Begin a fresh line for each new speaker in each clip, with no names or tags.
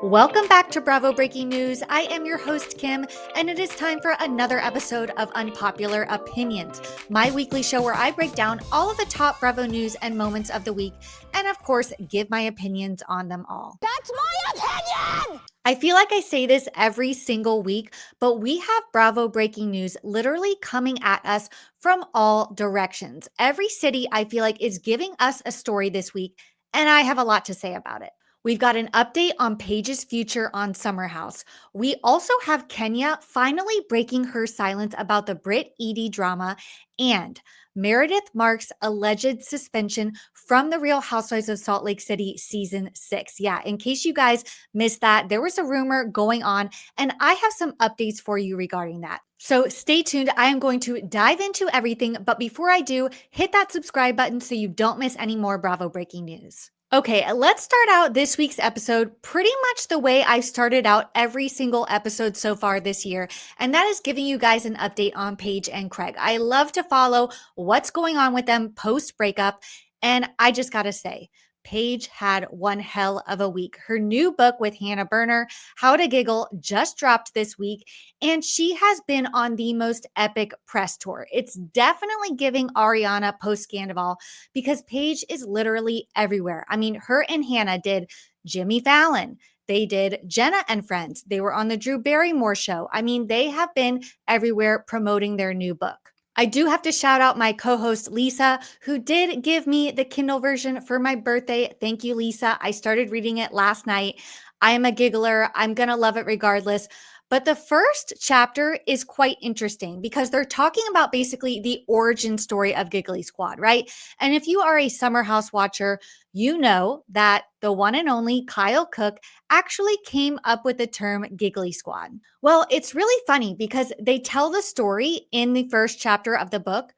Welcome back to Bravo Breaking News. I am your host, Kim, and it is time for another episode of Unpopular Opinions, my weekly show where I break down all of the top Bravo news and moments of the week, and of course, give my opinions on them all.
That's my opinion!
I feel like I say this every single week, but we have Bravo Breaking News literally coming at us from all directions. Every city, I feel like, is giving us a story this week, and I have a lot to say about it. We've got an update on Paige's future on Summer House. We also have Kenya finally breaking her silence about the Brit Edie drama, and Meredith Marks' alleged suspension from The Real Housewives of Salt Lake City season 6. Yeah, in case you guys missed that, there was a rumor going on, and I have some updates for you regarding that. So stay tuned. I am going to dive into everything, but before I do, hit that subscribe button so you don't miss any more Bravo Breaking News. Okay, let's start out this week's episode pretty much the way I've started out every single episode so far this year, and that is giving you guys an update on Paige and Craig. I love to follow what's going on with them post-breakup, and I just gotta say, Paige had one hell of a week. Her new book with Hannah Berner, How to Giggle, just dropped this week, and she has been on the most epic press tour. It's definitely giving Ariana post-Scandal because Paige is literally everywhere. I mean, her and Hannah did Jimmy Fallon. They did Jenna and Friends. They were on the Drew Barrymore show. I mean, they have been everywhere promoting their new book. I do have to shout out my co-host Lisa, who did give me the Kindle version for my birthday. Thank you, Lisa. I started reading it last night. I am a giggler. I'm going to love it regardless. But the first chapter is quite interesting because they're talking about basically the origin story of Giggly Squad, right? And if you are a Summer House watcher, you know that the one and only Kyle Cook actually came up with the term Giggly Squad. Well, it's really funny because they tell the story in the first chapter of the book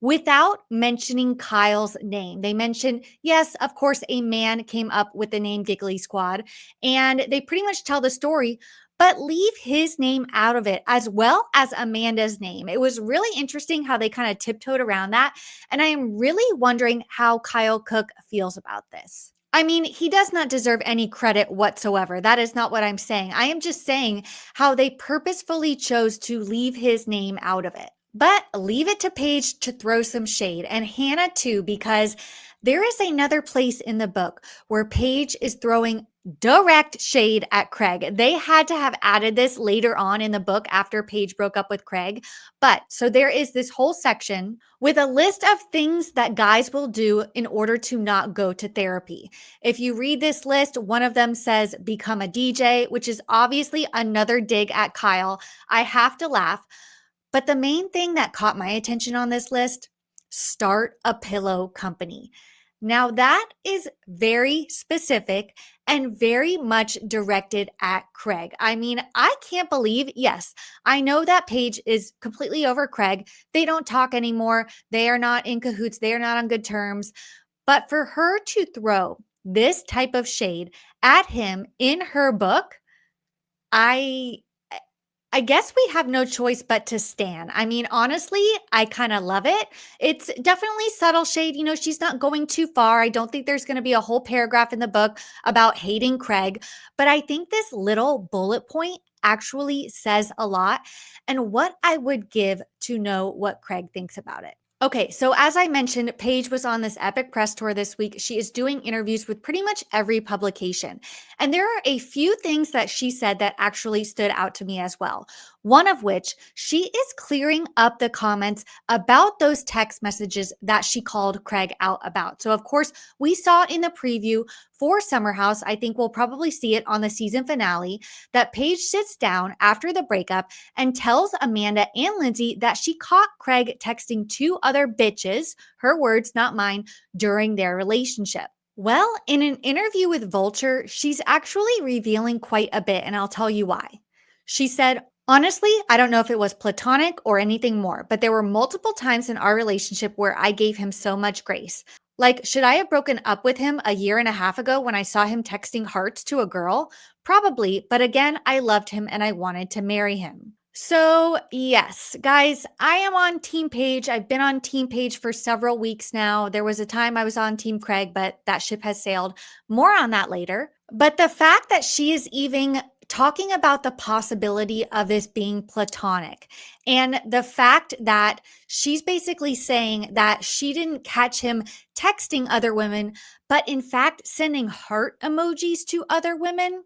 without mentioning Kyle's name. They mention, yes, of course, a man came up with the name Giggly Squad, and they pretty much tell the story but leave his name out of it as well as Amanda's name. It was really interesting how they kind of tiptoed around that. And I am really wondering how Kyle Cook feels about this. I mean, he does not deserve any credit whatsoever. That is not what I'm saying. I am just saying how they purposefully chose to leave his name out of it. But leave it to Paige to throw some shade, and Hannah too, because there is another place in the book where Paige is throwing direct shade at Craig. They had to have added this later on in the book after Paige broke up with Craig. But so there is this whole section with a list of things that guys will do in order to not go to therapy. If you read this list, one of them says become a DJ, which is obviously another dig at Kyle. I have to laugh. But the main thing that caught my attention on this list, start a pillow company. Now that is very specific and very much directed at Craig. I mean, I can't believe, yes, I know that Paige is completely over Craig. They don't talk anymore. They are not in cahoots. They are not on good terms. But for her to throw this type of shade at him in her book, I guess we have no choice but to stan. I mean, honestly, I kind of love it. It's definitely subtle shade. You know, she's not going too far. I don't think there's going to be a whole paragraph in the book about hating Craig, but I think this little bullet point actually says a lot and what I would give to know what Craig thinks about it. Okay, so as I mentioned, Paige was on this epic press tour this week. She is doing interviews with pretty much every publication. And there are a few things that she said that actually stood out to me as well. One of which, she is clearing up the comments about those text messages that she called Craig out about. So, of course, we saw in the preview for Summer House, I think we'll probably see it on the season finale, that Paige sits down after the breakup and tells Amanda and Lindsay that she caught Craig texting two other bitches, her words, not mine, during their relationship. Well, in an interview with Vulture, she's actually revealing quite a bit, and I'll tell you why. She said, honestly, I don't know if it was platonic or anything more, but there were multiple times in our relationship where I gave him so much grace. Like, should I have broken up with him a year and a half ago when I saw him texting hearts to a girl? Probably, but again, I loved him and I wanted to marry him. So yes, guys, I am on Team Paige. I've been on Team Paige for several weeks now. There was a time I was on Team Craig, but that ship has sailed. More on that later. But the fact that she is even talking about the possibility of this being platonic, and the fact that she's basically saying that she didn't catch him texting other women, but in fact sending heart emojis to other women.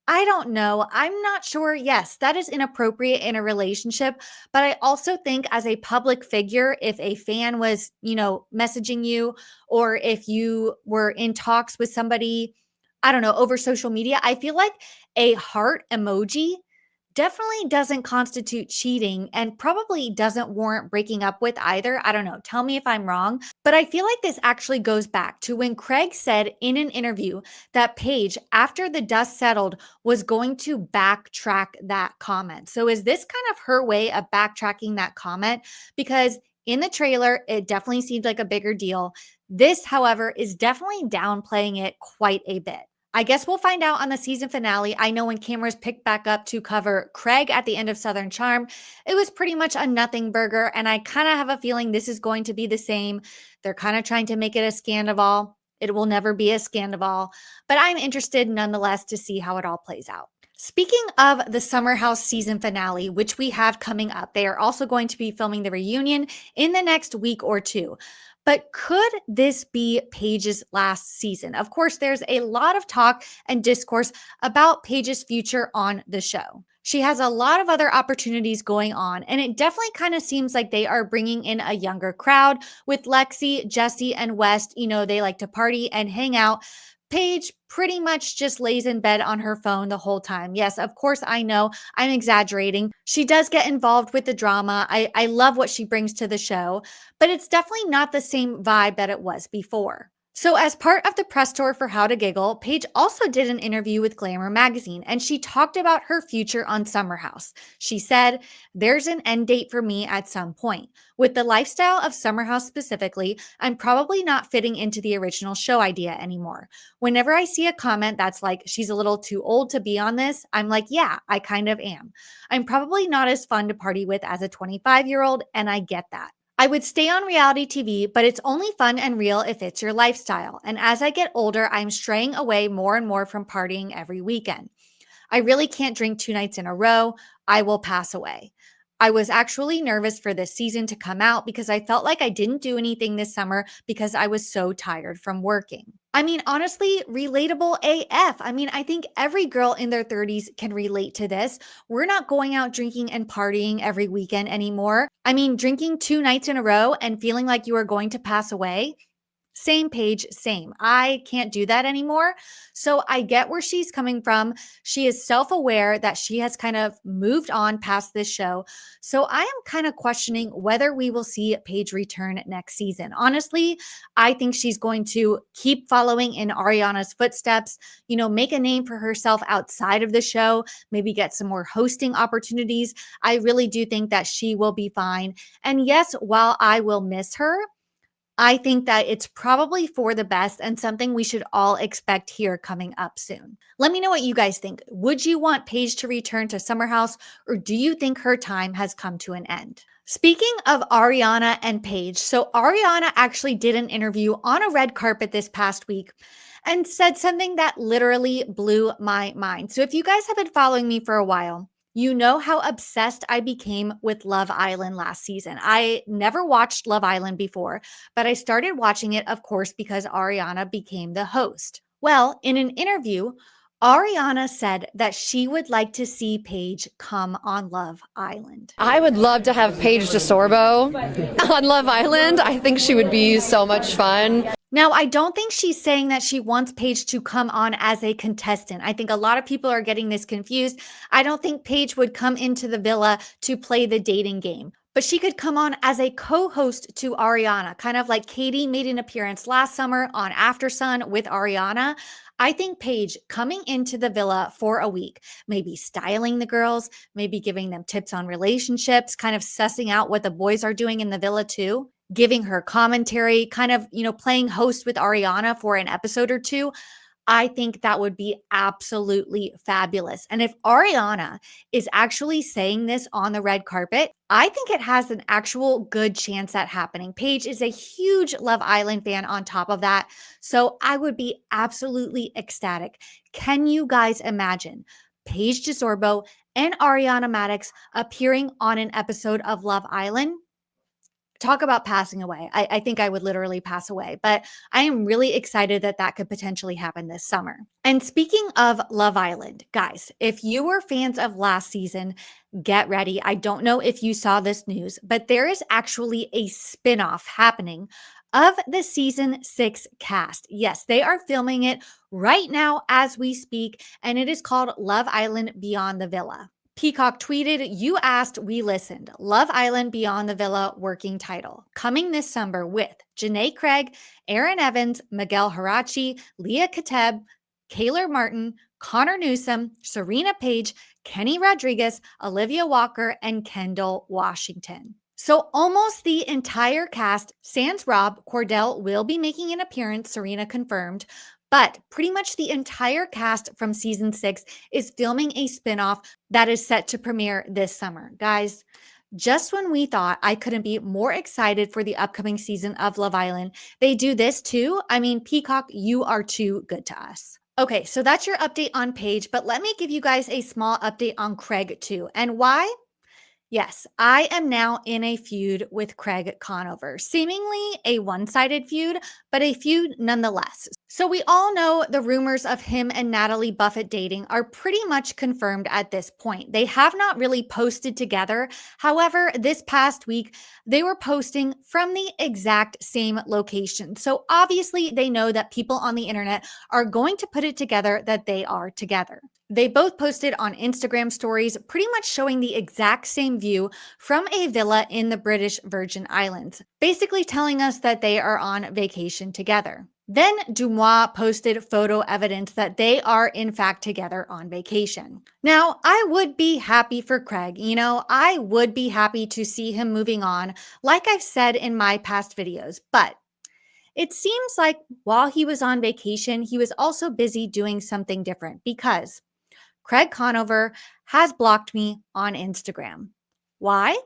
I don't know. I'm not sure. Yes, that is inappropriate in a relationship. But I also think, as a public figure, if a fan was, messaging you, or if you were in talks with somebody, I don't know, over social media, I feel like a heart emoji definitely doesn't constitute cheating and probably doesn't warrant breaking up with either. I don't know. Tell me if I'm wrong. But I feel like this actually goes back to when Craig said in an interview that Paige, after the dust settled, was going to backtrack that comment. So is this kind of her way of backtracking that comment? Because in the trailer, it definitely seemed like a bigger deal. This, however, is definitely downplaying it quite a bit. I guess we'll find out on the season finale. I know when cameras picked back up to cover Craig at the end of Southern Charm, it was pretty much a nothing burger. And I kind of have a feeling this is going to be the same. They're kind of trying to make it a Scandival. It will never be a Scandival, but I'm interested nonetheless to see how it all plays out. Speaking of the Summer House season finale, which we have coming up, they are also going to be filming the reunion in the next week or two. But could this be Paige's last season? Of course, there's a lot of talk and discourse about Paige's future on the show. She has a lot of other opportunities going on, and it definitely kind of seems like they are bringing in a younger crowd with Lexi, Jesse, and West. They like to party and hang out. Paige pretty much just lays in bed on her phone the whole time. Yes, of course, I know I'm exaggerating. She does get involved with the drama. I love what she brings to the show, but it's definitely not the same vibe that it was before. So, as part of the press tour for How to Giggle, Paige also did an interview with Glamour magazine, and she talked about her future on Summer House. She said, "There's an end date for me at some point. With the lifestyle of Summer House specifically, I'm probably not fitting into the original show idea anymore. Whenever I see a comment that's like, she's a little too old to be on this, I'm like, yeah, I kind of am. I'm probably not as fun to party with as a 25-year-old, and I get that. I would stay on reality TV, but it's only fun and real if it's your lifestyle. And as I get older, I'm straying away more and more from partying every weekend. I really can't drink 2 nights in a row. I will pass away. I was actually nervous for this season to come out because I felt like I didn't do anything this summer because I was so tired from working." I mean, honestly, relatable AF. I mean, I think every girl in their 30s can relate to this. We're not going out drinking and partying every weekend anymore. I mean, drinking 2 nights in a row and feeling like you are going to pass away. Same Paige, same. I can't do that anymore. So I get where she's coming from. She is self aware that she has kind of moved on past this show. So I am kind of questioning whether we will see Paige return next season. Honestly, I think she's going to keep following in Ariana's footsteps, make a name for herself outside of the show, maybe get some more hosting opportunities. I really do think that she will be fine. And yes, while I will miss her, I think that it's probably for the best and something we should all expect here coming up soon. Let me know what you guys think. Would you want Paige to return to Summer House, or do you think her time has come to an end? Speaking of Ariana and Paige, so Ariana actually did an interview on a red carpet this past week and said something that literally blew my mind. So if you guys have been following me for a while, you know how obsessed I became with Love Island last season. I never watched Love Island before, but I started watching it, of course, because Ariana became the host. Well, in an interview, Ariana said that she would like to see Paige come on Love Island.
I would love to have Paige DeSorbo on Love Island. I think she would be so much fun.
Now, I don't think she's saying that she wants Paige to come on as a contestant. I think a lot of people are getting this confused. I don't think Paige would come into the villa to play the dating game, but she could come on as a co-host to Ariana, kind of like Katie made an appearance last summer on After Sun with Ariana. I think Paige coming into the villa for a week, maybe styling the girls, maybe giving them tips on relationships, kind of sussing out what the boys are doing in the villa too, giving her commentary, kind of, playing host with Ariana for an episode or two. I think that would be absolutely fabulous. And if Ariana is actually saying this on the red carpet, I think it has an actual good chance at happening. Paige is a huge Love Island fan on top of that. So I would be absolutely ecstatic. Can you guys imagine Paige DeSorbo and Ariana Madix appearing on an episode of Love Island? Talk about passing away. I think I would literally pass away, but I am really excited that that could potentially happen this summer. And speaking of Love Island, guys, if you were fans of last season, get ready. I don't know if you saw this news, but there is actually a spinoff happening of the season 6 cast. Yes, they are filming it right now as we speak, and it is called Love Island Beyond the Villa. Peacock tweeted, "You asked, we listened. Love Island Beyond the Villa working title. Coming this summer with Janae Craig, Aaron Evans, Miguel Harachi, Leah Kateb, Kaylor Martin, Connor Newsom, Serena Page, Kenny Rodriguez, Olivia Walker, and Kendall Washington." So almost the entire cast, sans Rob, Cordell will be making an appearance, Serena confirmed, but pretty much the entire cast from season 6 is filming a spinoff that is set to premiere this summer. Guys, just when we thought I couldn't be more excited for the upcoming season of Love Island, they do this too. I mean, Peacock, you are too good to us. Okay, so that's your update on Paige, but let me give you guys a small update on Craig too. And why? Yes, I am now in a feud with Craig Conover. Seemingly a one-sided feud, but a feud nonetheless. So we all know the rumors of him and Natalie Buffett dating are pretty much confirmed at this point. They have not really posted together. However, this past week, they were posting from the exact same location. So obviously they know that people on the internet are going to put it together that they are together. They both posted on Instagram stories, pretty much showing the exact same view from a villa in the British Virgin Islands, basically telling us that they are on vacation together. Then Dumois posted photo evidence that they are in fact together on vacation. Now, I would be happy for Craig. I would be happy to see him moving on, like I've said in my past videos, but it seems like while he was on vacation, he was also busy doing something different because Craig Conover has blocked me on Instagram. Why?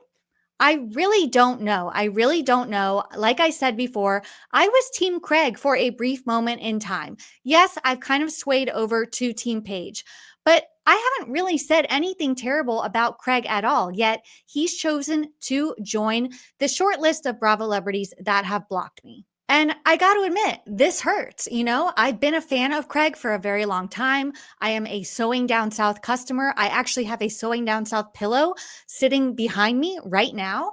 I really don't know. I really don't know. Like I said before, I was Team Craig for a brief moment in time. Yes, I've kind of swayed over to Team Paige, but I haven't really said anything terrible about Craig at all. Yet he's chosen to join the short list of Bravo celebrities that have blocked me. And I got to admit, this hurts. I've been a fan of Craig for a very long time. I am a Sewing Down South customer. I actually have a Sewing Down South pillow sitting behind me right now.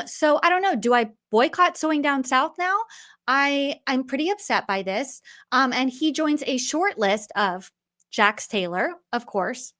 So I don't know. Do I boycott Sewing Down South now? I'm pretty upset by this. And he joins a short list of Jax Taylor, of course,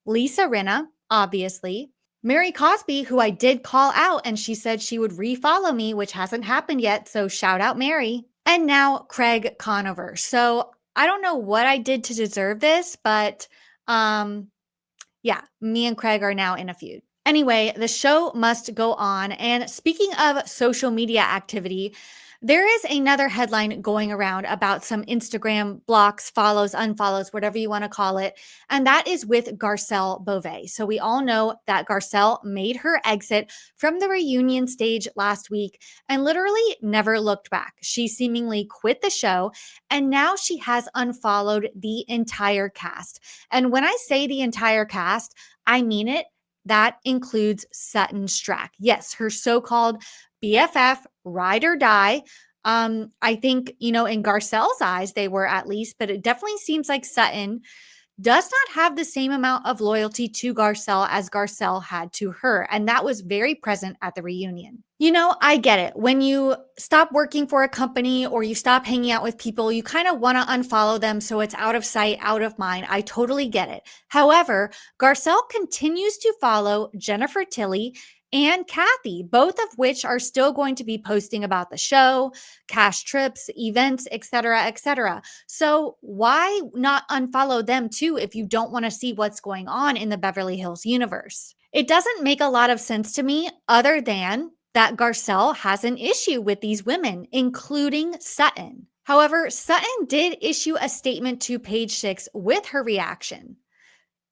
Lisa Rinna, obviously, Mary Cosby, who I did call out, and she said she would refollow me, which hasn't happened yet. So shout out Mary. And now Craig Conover. So I don't know what I did to deserve this, but yeah, me and Craig are now in a feud. Anyway, the show must go on. And speaking of social media activity, there is another headline going around about some Instagram blocks, follows, unfollows, whatever you want to call it. And that is with Garcelle Beauvais. So we all know that Garcelle made her exit from the reunion stage last week and literally never looked back. She seemingly quit the show and now she has unfollowed the entire cast. And when I say the entire cast, I mean it. That includes Sutton Strack. Yes, her so-called BFF, ride or die. I think, in Garcelle's eyes, they were at least, but it definitely seems like Sutton does not have the same amount of loyalty to Garcelle as Garcelle had to her. And that was very present at the reunion. I get it. When you stop working for a company or you stop hanging out with people, you kind of want to unfollow them so it's out of sight, out of mind. I totally get it. However, Garcelle continues to follow Jennifer Tilly and Kathy, both of which are still going to be posting about the show, cash trips, events, etc., etc. So why not unfollow them too if you don't want to see what's going on in the Beverly Hills universe? It doesn't make a lot of sense to me other than that Garcelle has an issue with these women, including Sutton. However, Sutton did issue a statement to Page Six with her reaction.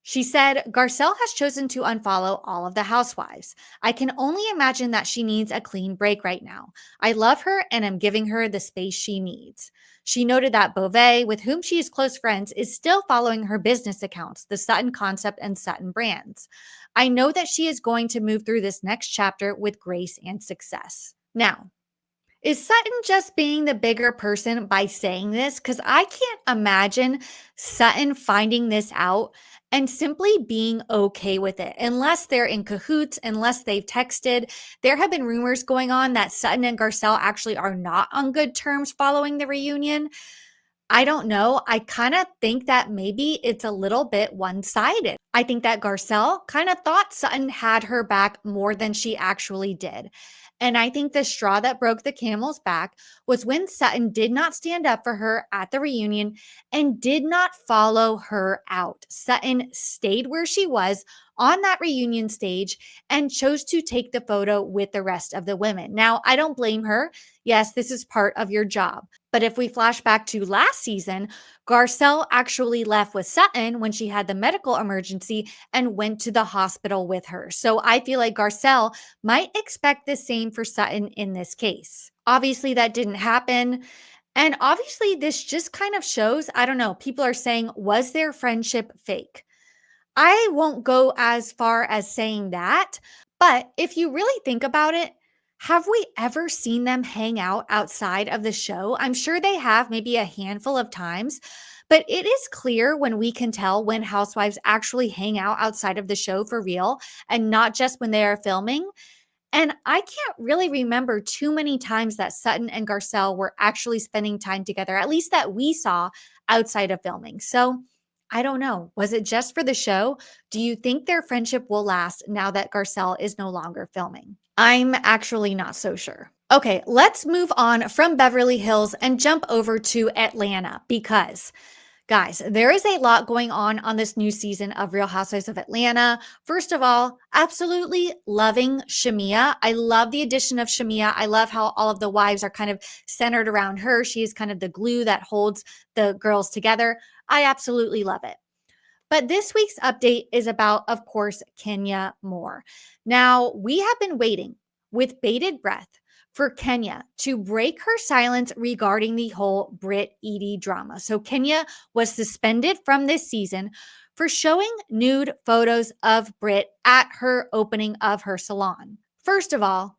She said, Garcelle has chosen to unfollow all of the housewives. I can only imagine that she needs a clean break right now. I love her and am giving her the space she needs. She noted that Beauvais, with whom she is close friends, is still following her business accounts, the Sutton Concept and Sutton Brands. I know that she is going to move through this next chapter with grace and success. Now, is Sutton just being the bigger person by saying this? Because I can't imagine Sutton finding this out and simply being okay with it, unless they're in cahoots, unless they've texted. There have been rumors going on that Sutton and Garcelle actually are not on good terms following the reunion. I don't know. I kind of think that maybe it's a little bit one-sided. I think that Garcelle kind of thought Sutton had her back more than she actually did. And I think the straw that broke the camel's back was when Sutton did not stand up for her at the reunion and did not follow her out. Sutton stayed where she was on that reunion stage and chose to take the photo with the rest of the women. Now, I don't blame her. Yes, this is part of your job. But if we flash back to last season, Garcelle actually left with Sutton when she had the medical emergency and went to the hospital with her. So I feel like Garcelle might expect the same for Sutton in this case. Obviously, that didn't happen. And obviously, this just kind of shows, I don't know, people are saying, was their friendship fake? I won't go as far as saying that, but if you really think about it, have we ever seen them hang out outside of the show? I'm sure they have, maybe a handful of times, but it is clear when we can tell when housewives actually hang out outside of the show for real and not just when they are filming. And I can't really remember too many times that Sutton and Garcelle were actually spending time together, at least that we saw outside of filming. So I don't know. Was it just for the show? Do you think their friendship will last now that Garcelle is no longer filming? I'm actually not so sure. Okay, let's move on from Beverly Hills and jump over to Atlanta because guys, there is a lot going on this new season of Real Housewives of Atlanta. First of all, absolutely loving Shamia. I love the addition of Shamia. I love how all of the wives are kind of centered around her. She is kind of the glue that holds the girls together. I absolutely love it. But this week's update is about, of course, Kenya Moore. Now, we have been waiting with bated breath for Kenya to break her silence regarding the whole Brit Edie drama. So Kenya was suspended from this season for showing nude photos of Brit at her opening of her salon. First of all,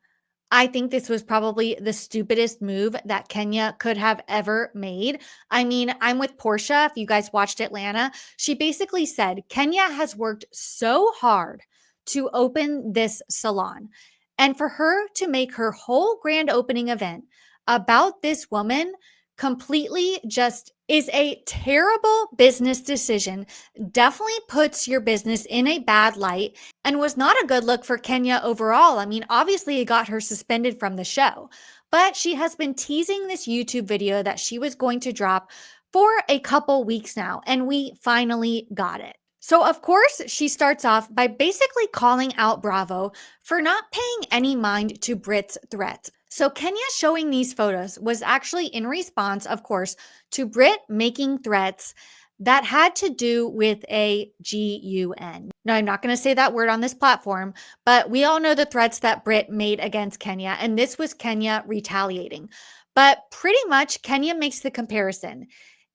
I think this was probably the stupidest move that Kenya could have ever made. I mean, I'm with Portia. If you guys watched Atlanta, she basically said Kenya has worked so hard to open this salon. And for her to make her whole grand opening event about this woman completely just is a terrible business decision. Definitely puts your business in a bad light and was not a good look for Kenya overall. I mean, obviously, it got her suspended from the show, but she has been teasing this YouTube video that she was going to drop for a couple weeks now, and we finally got it. So, of course, she starts off by basically calling out Bravo for not paying any mind to Brit's threats. So, Kenya showing these photos was actually in response, of course, to Brit making threats that had to do with a GUN. Now, I'm not going to say that word on this platform, but we all know the threats that Brit made against Kenya, and this was Kenya retaliating. But pretty much, Kenya makes the comparison.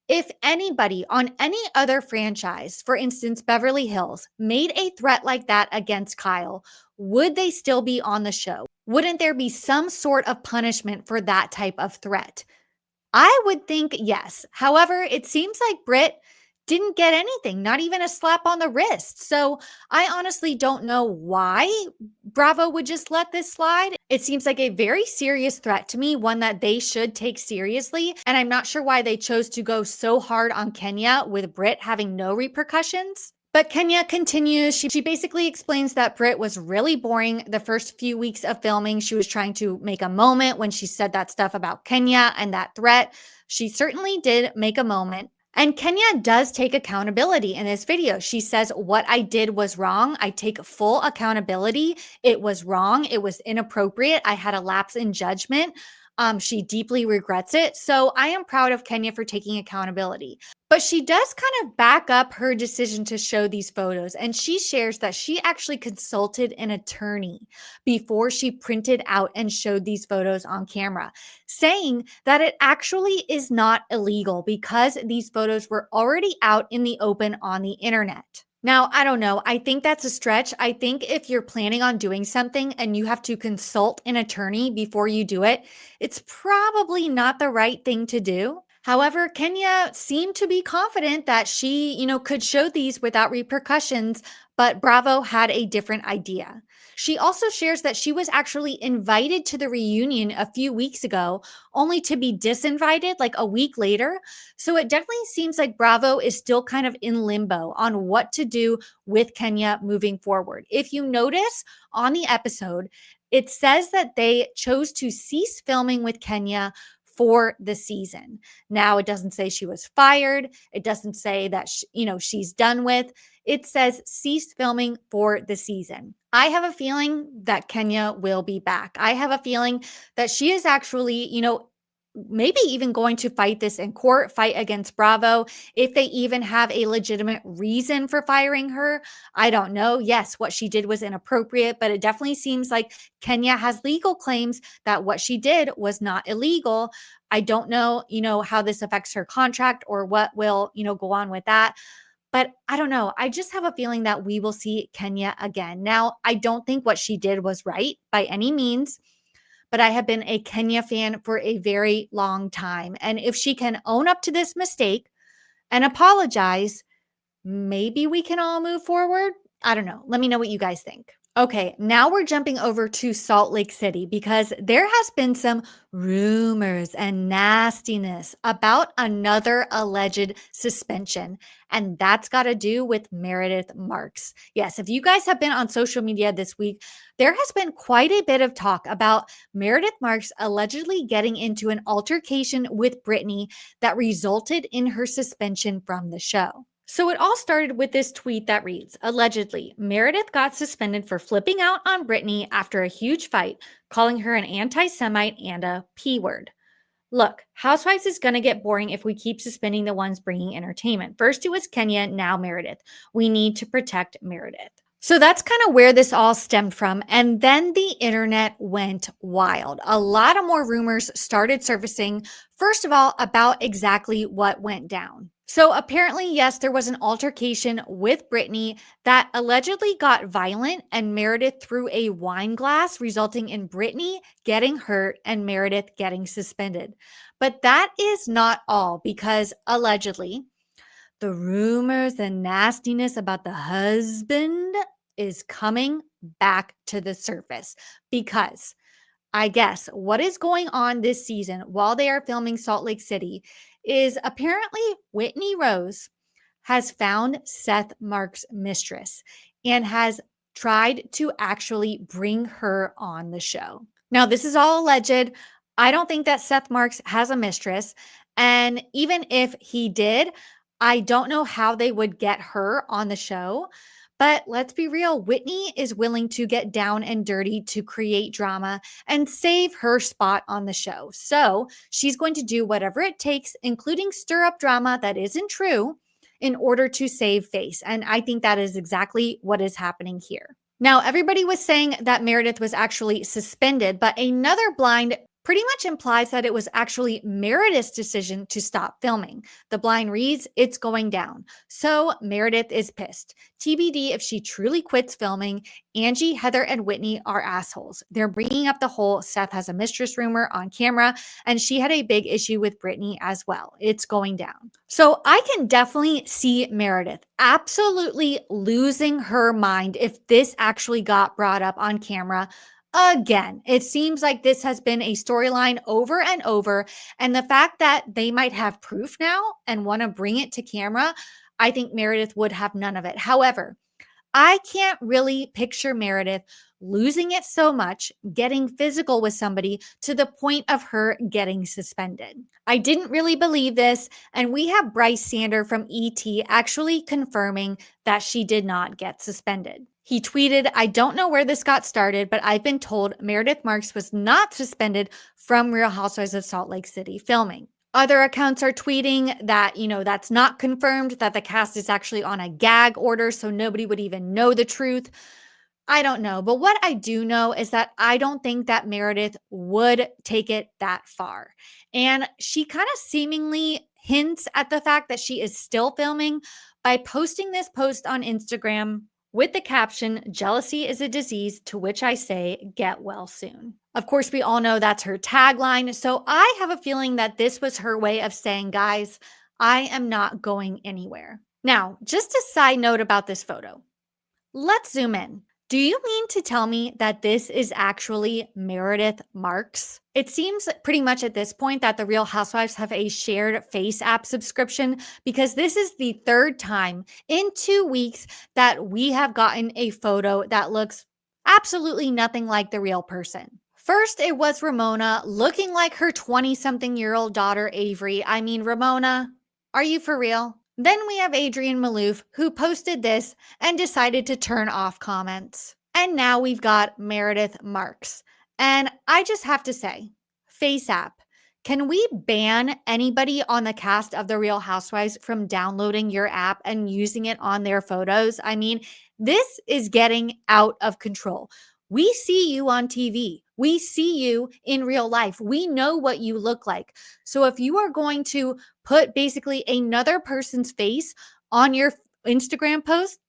If anybody on any other franchise, for instance, Beverly Hills, made a threat like that against Kyle, would they still be on the show? Wouldn't there be some sort of punishment for that type of threat? I would think yes. However, it seems like Brit didn't get anything, not even a slap on the wrist. So I honestly don't know why Bravo would just let this slide. It seems like a very serious threat to me, one that they should take seriously. And I'm not sure why they chose to go so hard on Kenya with Brit having no repercussions. But Kenya continues. She basically explains that Brit was really boring the first few weeks of filming. She was trying to make a moment when she said that stuff about Kenya and that threat. She certainly did make a moment. And Kenya does take accountability in this video. She says, what I did was wrong. I take full accountability. It was wrong. It was inappropriate. I had a lapse in judgment. She deeply regrets it. So I am proud of Kenya for taking accountability. But she does kind of back up her decision to show these photos. And she shares that she actually consulted an attorney before she printed out and showed these photos on camera, saying that it actually is not illegal because these photos were already out in the open on the internet. Now, I don't know. I think that's a stretch. I think if you're planning on doing something and you have to consult an attorney before you do it, it's probably not the right thing to do. However, Kenya seemed to be confident that she, could show these without repercussions, but Bravo had a different idea. She also shares that she was actually invited to the reunion a few weeks ago, only to be disinvited like a week later. So it definitely seems like Bravo is still kind of in limbo on what to do with Kenya moving forward. If you notice on the episode, it says that they chose to cease filming with Kenya for the season. Now, it doesn't say she was fired. It doesn't say that, she's done with. It says ceased filming for the season. I have a feeling that Kenya will be back. I have a feeling that she is actually, maybe even going to fight this in court, fight against Bravo. If they even have a legitimate reason for firing her, I don't know. Yes, what she did was inappropriate, but it definitely seems like Kenya has legal claims that what she did was not illegal. I don't know, how this affects her contract or what will, go on with that. But I don't know. I just have a feeling that we will see Kenya again. Now, I don't think what she did was right by any means, but I have been a Kenya fan for a very long time. And if she can own up to this mistake and apologize, maybe we can all move forward. I don't know. Let me know what you guys think. Okay, now we're jumping over to Salt Lake City because there has been some rumors and nastiness about another alleged suspension, and that's got to do with Meredith Marks. Yes, if you guys have been on social media this week, there has been quite a bit of talk about Meredith Marks allegedly getting into an altercation with Brittany that resulted in her suspension from the show. So it all started with this tweet that reads, allegedly, Meredith got suspended for flipping out on Brittany after a huge fight, calling her an anti-Semite and a P word. Look, Housewives is going to get boring if we keep suspending the ones bringing entertainment. First it was Kenya, now Meredith. We need to protect Meredith. So that's kind of where this all stemmed from. And then the internet went wild. A lot of more rumors started surfacing, first of all, about exactly what went down. So apparently, yes, there was an altercation with Brittany that allegedly got violent, and Meredith threw a wine glass, resulting in Brittany getting hurt and Meredith getting suspended. But that is not all, because allegedly, the rumors and nastiness about the husband is coming back to the surface, because I guess what is going on this season while they are filming Salt Lake City is apparently Whitney Rose has found Seth Marks' mistress and has tried to actually bring her on the show. Now, this is all alleged. I don't think that Seth Marks has a mistress. And even if he did, I don't know how they would get her on the show. But let's be real, Whitney is willing to get down and dirty to create drama and save her spot on the show. So she's going to do whatever it takes, including stir up drama that isn't true, in order to save face. And I think that is exactly what is happening here. Now, everybody was saying that Meredith was actually suspended, but another blind pretty much implies that it was actually Meredith's decision to stop filming. The blind reads, it's going down. So Meredith is pissed. TBD if she truly quits filming. Angie, Heather, and Whitney are assholes. They're bringing up the whole Seth has a mistress rumor on camera, and she had a big issue with Brittany as well. It's going down. So I can definitely see Meredith absolutely losing her mind if this actually got brought up on camera. Again, it seems like this has been a storyline over and over. And the fact that they might have proof now and want to bring it to camera, I think Meredith would have none of it. However, I can't really picture Meredith losing it so much, getting physical with somebody to the point of her getting suspended. I didn't really believe this, and we have Bryce Sander from ET actually confirming that she did not get suspended. He tweeted, "I don't know where this got started, but I've been told Meredith Marks was not suspended from Real Housewives of Salt Lake City filming." Other accounts are tweeting that, that's not confirmed, that the cast is actually on a gag order, so nobody would even know the truth. I don't know. But what I do know is that I don't think that Meredith would take it that far. And she kind of seemingly hints at the fact that she is still filming by posting this post on Instagram with the caption, "Jealousy is a disease, to which I say, get well soon." Of course, we all know that's her tagline. So I have a feeling that this was her way of saying, guys, I am not going anywhere. Now, just a side note about this photo. Let's zoom in. Do you mean to tell me that this is actually Meredith Marks? It seems pretty much at this point that the Real Housewives have a shared Face app subscription, because this is the third time in 2 weeks that we have gotten a photo that looks absolutely nothing like the real person. First, it was Ramona looking like her 20-something-year-old daughter, Avery. I mean, Ramona, are you for real? Then we have Adrienne Maloof, who posted this and decided to turn off comments. And now we've got Meredith Marks. And I just have to say, Face app, can we ban anybody on the cast of The Real Housewives from downloading your app and using it on their photos? I mean, this is getting out of control. We see you on TV. We see you in real life. We know what you look like. So if you are going to put basically another person's face on your Instagram post,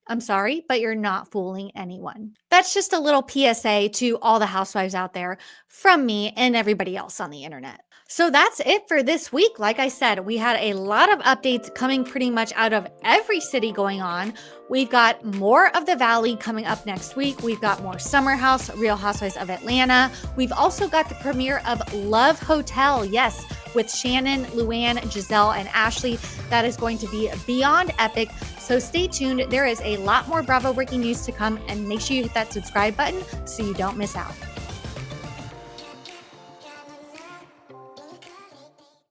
I'm sorry, but you're not fooling anyone. That's just a little PSA to all the housewives out there from me and everybody else on the internet. So that's it for this week. Like I said, we had a lot of updates coming pretty much out of every city going on. We've got more of the Valley coming up next week. We've got more Summer House, Real Housewives of Atlanta. We've also got the premiere of Love Hotel. Yes, with Shannon, Luann, Giselle, and Ashley. That is going to be beyond epic. So stay tuned. There is a lot more Bravo breaking news to come, and make sure you hit that subscribe button so you don't miss out.